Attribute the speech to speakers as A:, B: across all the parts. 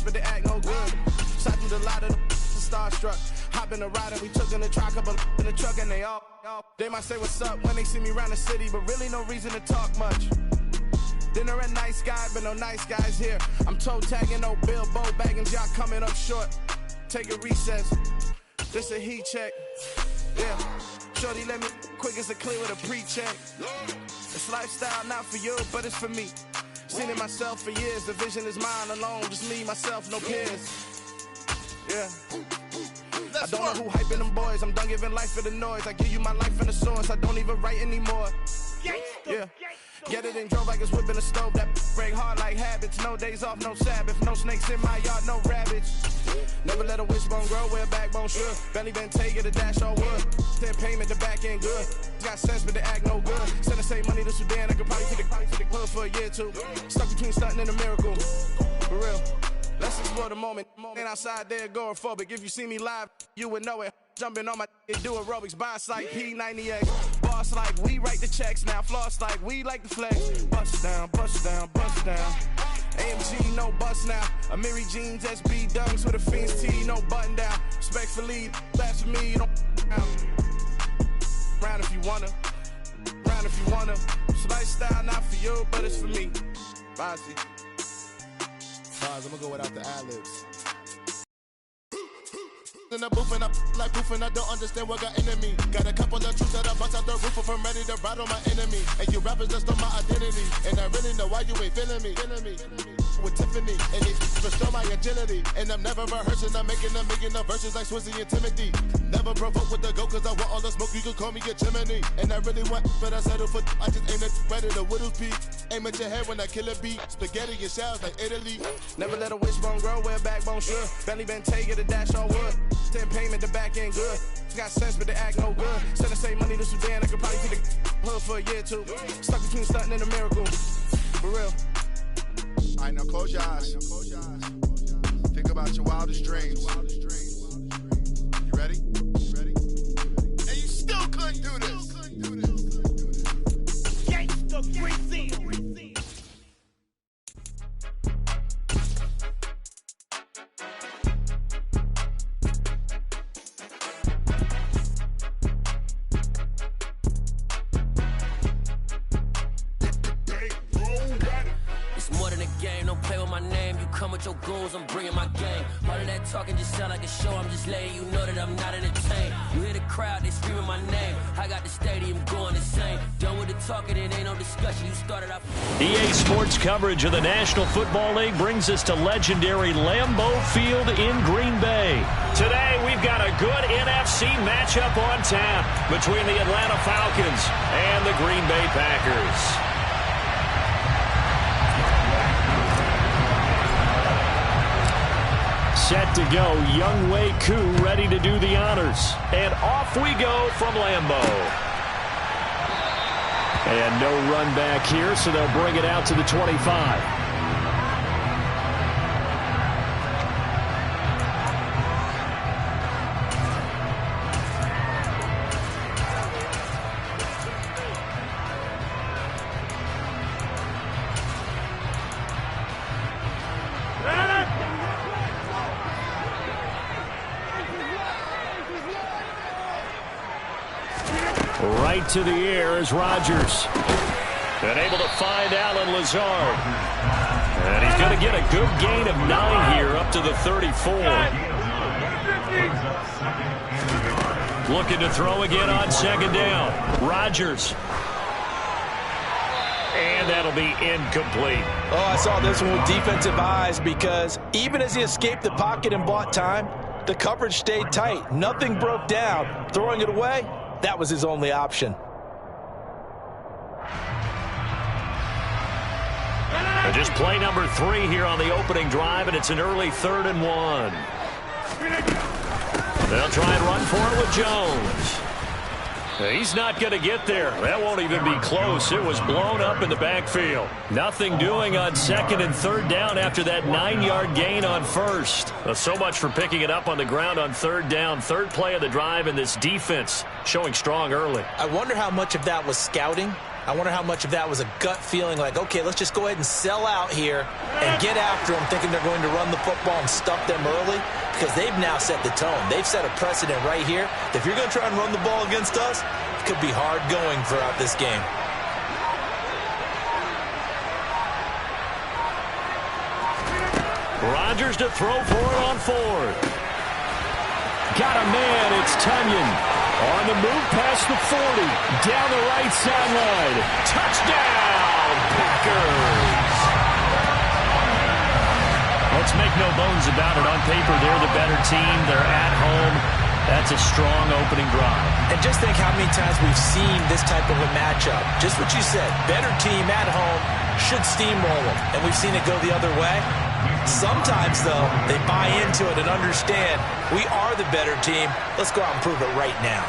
A: but they act no good. Shot through the lot of the starstruck. Hop in the ride and we took in the truck, couple in the truck, and they might say what's up when they see me around the city, but really no reason to talk much. Dinner at Nice Guy, but no nice guys here. I'm toe tagging, no Bilbo bagging, y'all coming up short. Take a recess. This a heat check. Yeah. Shorty let me quick as a clear with a pre-check. It's lifestyle, not for you, but it's for me. Seen it myself for years. The vision is mine alone. Just me, myself, no peers. Yeah. I don't know who hyping them boys. I'm done giving life for the noise. I give you my life in the source. I don't even write anymore. Yeah. Get it and drove like it's whipping a stove. That break hard like habits. No days off, no Sabbath. No snakes in my yard, no rabbits. Never let a wishbone grow where a backbone should. Belly been take a dash on wood. Then payment, the back end good. Got sense, but they act no good. Send the same money to Sudan. I could probably take the hood for a year or two. Stuck between stunting and a miracle. For real. Let's explore the moment. Ain't outside there agoraphobic. If you see me live, you would know it. Jumping on my do aerobics. Boss like P90X. Boss like we write the checks now. Floss like we like the flex. Bust down, bust down, bust down. AMG, no bust now. Amiri jeans, SB dunks with a Fiends T, no button down. Respectfully, that's for me, you don't round if you wanna. Round if you wanna. It's lifestyle, not for you, but it's for me. Bozzy.
B: I'm gonna go without the ad-libs. In the booth and I like proof and I don't understand what got into me. Got a couple of truths that I bust out the roof if I'm ready to ride on my enemy. And you rappers just stole my identity. And I really know why you ain't feeling me. With Tiffany and they restore my agility. And I'm never rehearsing, I'm making the verses like Swizzy and Timothy. Never provoke with the go cause I want all the smoke, you can call me a chimney. And I really want, but I settle for, I just aim at better the Whittles Peak. Aim at your head when I kill a beat. Spaghetti and shells like Italy.
A: Never let a wishbone grow where a backbone should. Belly been take a dash on wood. Then payment, the back end good. Got sense, but they act no good. Send the same money to Sudan, I could probably take the hood for a year or two. Stuck between stunting and a miracle. For real.
B: All right, now close your eyes. Think about your wildest dreams. You ready? And you still couldn't do this. Gangsta Brazil.
C: Come with your goons, I'm bringing my game. All of that talking just sound like a show. I'm just letting you know that I'm not entertained. You hear the crowd, they screaming my name. I got the stadium going insane. Done with the talking, it ain't no discussion. You started off.
D: EA Sports coverage of the National Football League brings us to legendary Lambeau Field in Green Bay. Today, we've got a good NFC matchup on tap between the Atlanta Falcons and the Green Bay Packers. Set to go, Younghoe Koo ready to do the honors. And off we go from Lambeau. And no run back here, so they'll bring it out to the 25. Right to the air is Rodgers. And able to find Allen Lazard. And he's going to get a good gain of 9 here up to the 34. Looking to throw again on second down. Rodgers. And that'll be incomplete.
E: Oh, I saw this one with defensive eyes because even as he escaped the pocket and bought time, the coverage stayed tight. Nothing broke down. Throwing it away, that was his only option.
D: And just play number 3 here on the opening drive, and it's an early 3rd and 1. They'll try and run for it with Jones. He's not going to get there. That won't even be close. It was blown up in the backfield. Nothing doing on 2nd and 3rd down after that 9-yard gain on 1st. Well, so much for picking it up on the ground on 3rd down. 3rd play of the drive, and this defense showing strong early.
E: I wonder how much of that was scouting I wonder how much of that was a gut feeling like, okay, let's just go ahead and sell out here and get after them, thinking they're going to run the football and stuff them early, because they've now set the tone. They've set a precedent right here. If you're going to try and run the ball against us, it could be hard going throughout this game.
D: Rodgers to throw for it on 4th. Got a man, it's Tunyon. On the move past the 40. Down the right sideline. Touchdown, Packers! Let's make no bones about it. On paper, they're the better team. They're at home. That's a strong opening drive.
E: And just think how many times we've seen this type of a matchup. Just what you said, better team at home should steamroll them. And we've seen it go the other way. Sometimes, though, they buy into it and understand we are the better team. Let's go out and prove it right now.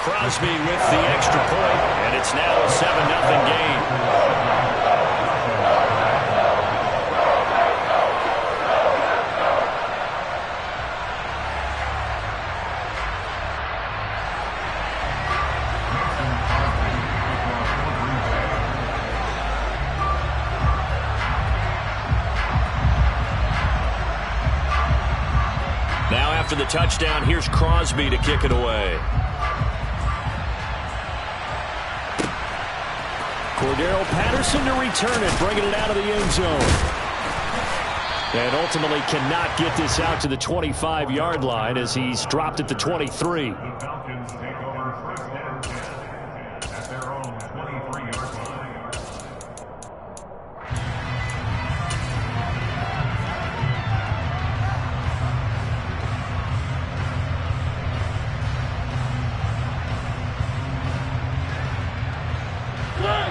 D: Crosby with the extra point, and it's now a 7-0 game. After the touchdown, here's Crosby to kick it away. Cordero Patterson to return it, bringing it out of the end zone. And ultimately cannot get this out to the 25-yard line as he's dropped at the 23.
F: The Falcons take over first down at their own 23-yard line.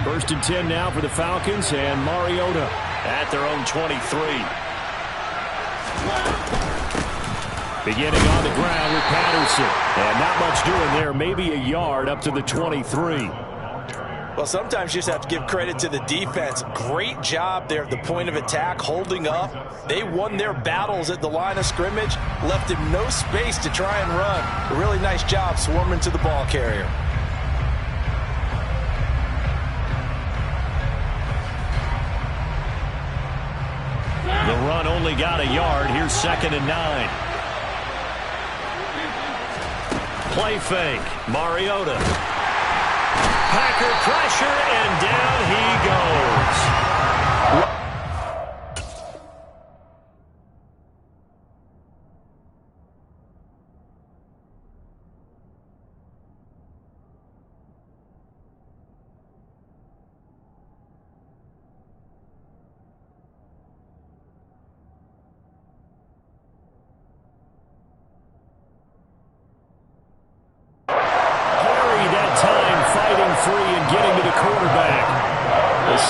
D: First and 10 now for the Falcons, and Mariota at their own 23. Beginning on the ground with Patterson. And not much doing there, maybe a yard up to the 23.
E: Well, sometimes you just have to give credit to the defense. Great job there at the point of attack, holding up. They won their battles at the line of scrimmage, left him no space to try and run. A really nice job swarming to the ball carrier.
D: The run only got a yard. Here's 2nd and 9. Play fake. Mariota. Packer pressure, and down he goes.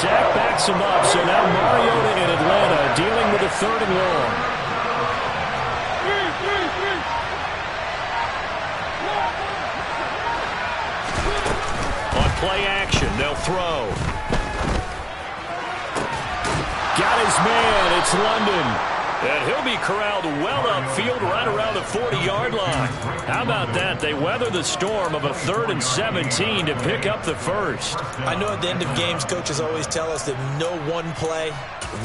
D: Sack backs him up, so now Mariota in Atlanta dealing with a 3rd and long. On play action, they'll throw. Got his man, it's London. And he'll be corralled well upfield right around the 40-yard line. How about that? They weather the storm of a 3rd and 17 to pick up the first.
E: I know at the end of games, coaches always tell us that no one play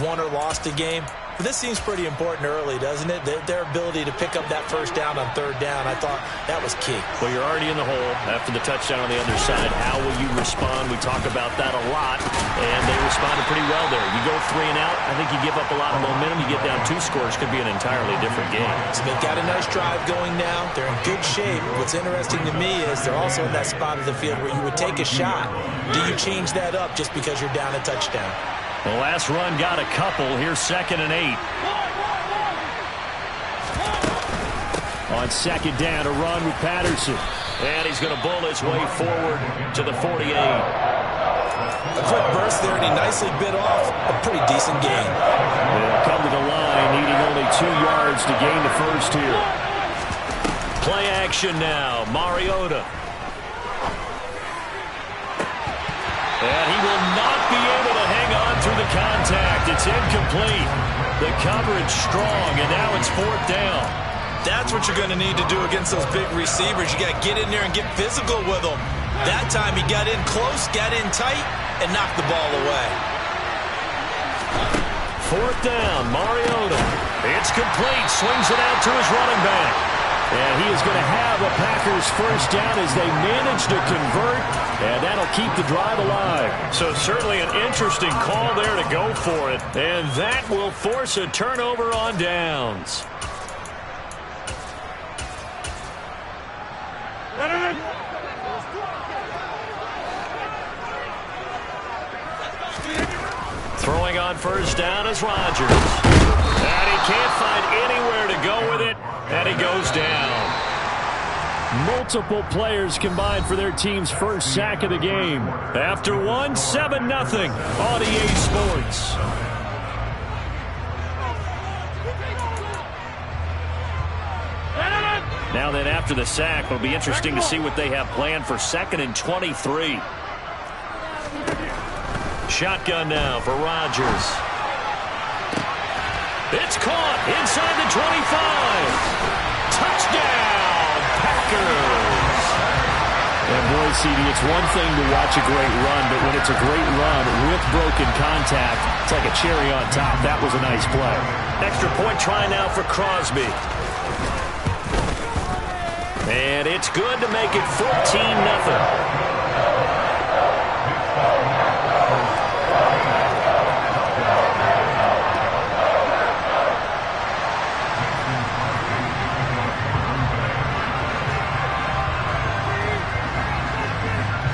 E: won or lost a game. But this seems pretty important early, doesn't it? Their ability to pick up that first down on 3rd down, I thought that was key.
D: Well, you're already in the hole after the touchdown on the other side. How will you respond? We talk about that a lot, and they responded pretty well there. You go 3 and out, I think you give up a lot of momentum. You get down 2 scores, could be an entirely different game.
E: So they've got a nice drive going now. They're in good shape. What's interesting to me is they're also in that spot of the field where you would take a shot. Do you change that up just because you're down a touchdown?
D: The last run got a couple. Here's 2nd and 8. On 2nd down, a run with Patterson. And he's going to bull his way forward to the 48.
E: A quick burst there, and he nicely bit off a pretty decent gain.
D: They'll come to the line, needing only 2 yards to gain the first here. Play action now, Mariota. And he will not be able to hang on through the contact. It's incomplete. The coverage strong, and now it's 4th down.
E: That's what you're going to need to do against those big receivers. You got to get in there and get physical with them. That time he got in close, got in tight, and knocked the ball away.
D: 4th down, Mariota. It's complete, swings it out to his running back. And he is going to have a Packers first down as they manage to convert, and that'll keep the drive alive. So certainly an interesting call there to go for it, and that will force a turnover on downs. Throwing on first down is Rodgers. And he can't find anywhere to go with it, and he goes down. Multiple players combined for their team's first sack of the game. After one, 7-0 on EA Sports. Now then, after the sack, it'll be interesting to see what they have planned for 2nd and 23. Shotgun now for Rodgers. It's caught inside the 25. Touchdown, Packers. And boy, CD, it's one thing to watch a great run, but when it's a great run with broken contact, it's like a cherry on top. That was a nice play. Extra point try now for Crosby. And it's good to make it 14-0.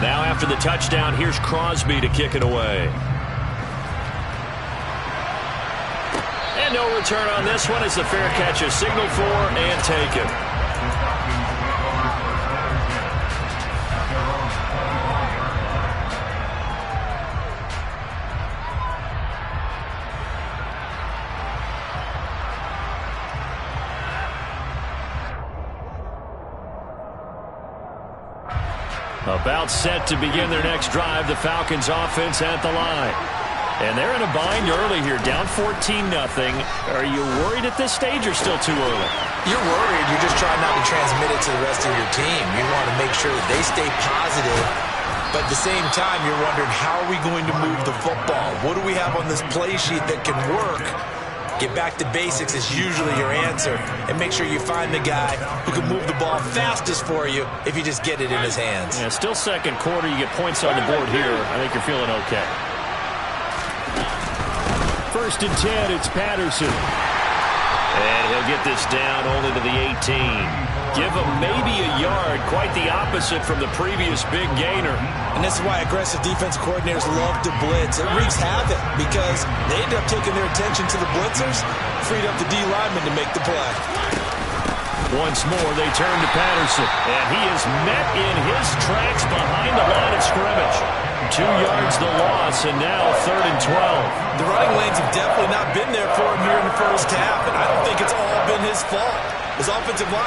D: Now after the touchdown, here's Crosby to kick it away. And no return on this one as the fair catch is signaled for and taken. About set to begin their next drive, the Falcons offense at the line. And they're in a bind early here, down 14-0. Are you worried at this stage or still too early?
E: You're worried. You're just trying not to transmit it to the rest of your team. You want to make sure that they stay positive. But at the same time, you're wondering, how are we going to move the football? What do we have on this play sheet that can work? Get back to basics is usually your answer. And make sure you find the guy who can move the ball fastest for you if you just get it in his hands.
D: Yeah, still second quarter. You get points on the board here. I think you're feeling okay. 1st and 10, it's Patterson. And he'll get this down only to the 18. Give him maybe a yard, quite the opposite from the previous big gainer.
E: And this is why aggressive defense coordinators love to blitz. It wreaks havoc because they end up taking their attention to the blitzers, freed up the D lineman to make the play.
D: Once more, they turn to Patterson, and he is met in his tracks behind the line of scrimmage. 2 yards the loss, and now 3rd and 12.
E: The running lanes have definitely not been there for him here in the first half, and I don't think it's all been his fault. His offensive line